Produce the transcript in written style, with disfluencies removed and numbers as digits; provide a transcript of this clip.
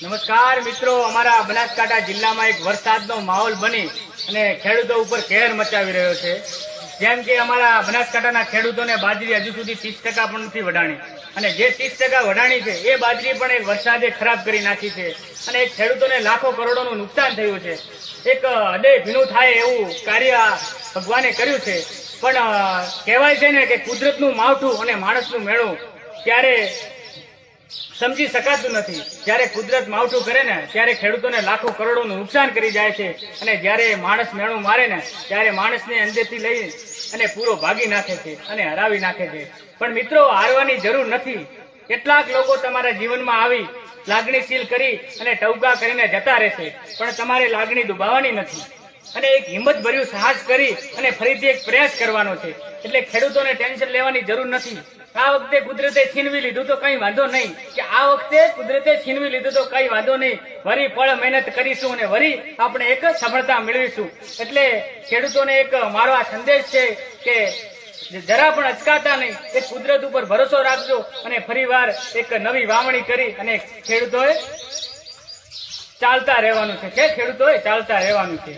નમસ્કાર મિત્રો, અમારા બનાસકાંઠા જિલ્લામાં એક વરસાદનો માહોલ બની અને ખેડૂતો ઉપર કહેર મચાવી રહ્યો છે। જેમ કે અમારા બનાસકાંઠાના ખેડૂતોને બાજરી હજુ સુધી 30% પણ નથી વઢાણી અને જે 30% વઢાણી છે એ બાજરી પણ એક વરસાદે ખરાબ કરી નાખી છે અને એક ખેડૂતોને લાખો કરોડોનું નુકસાન થયું છે। એક હૃદય ભીનું થાય એવું કાર્ય ભગવાને કર્યું છે। પણ કહેવાય છે ને કે કુદરતનું માવઠું અને માણસનું મેળું ત્યારે સમજી શકાતું નથી। જ્યારે કુદરત માવઠું કરે ને ત્યારે ખેડૂતોને લાખો કરોડોનું નુકસાન કરી જાય છે અને જ્યારે માણસ મેણું મારે ને ત્યારે માણસને અંદરથી લઈ અને પૂરો ભાગી નાખે છે અને હરાવી નાખે છે। પણ મિત્રો, હારવાની જરૂર નથી। કેટલાક લોકો તમારા જીવનમાં આવી લાગણીશીલ કરી અને ટવકા કરીને જતા રહેશે, પણ તમારે લાગણી દુભાવવાની નથી અને એક હિંમત ભર્યું સાહસ કરી અને ફરીથી એક પ્રયાસ કરવાનો છે। એટલે ખેડૂતોને ટેન્શન લેવાની જરૂર નથી। આ વખતે કુદરતે છીનવી લીધું તો કઈ વાંધો નહીં, કે આ વખતે કુદરતે છીનવી લીધું તો કઈ વાંધો નહીં, વરી પળ મહેનત કરીશું અને વરી આપણે એક સફળતા મેળવીશું। એટલે ખેડૂતોને એક મારો આ સંદેશ છે કે જરા પણ અચકાતા નહીં, એ કુદરત ઉપર ભરોસો રાખજો અને ફરીવાર એક નવી વાવણી કરી અને ખેડૂતોએ ચાલતા રહેવાનું છે।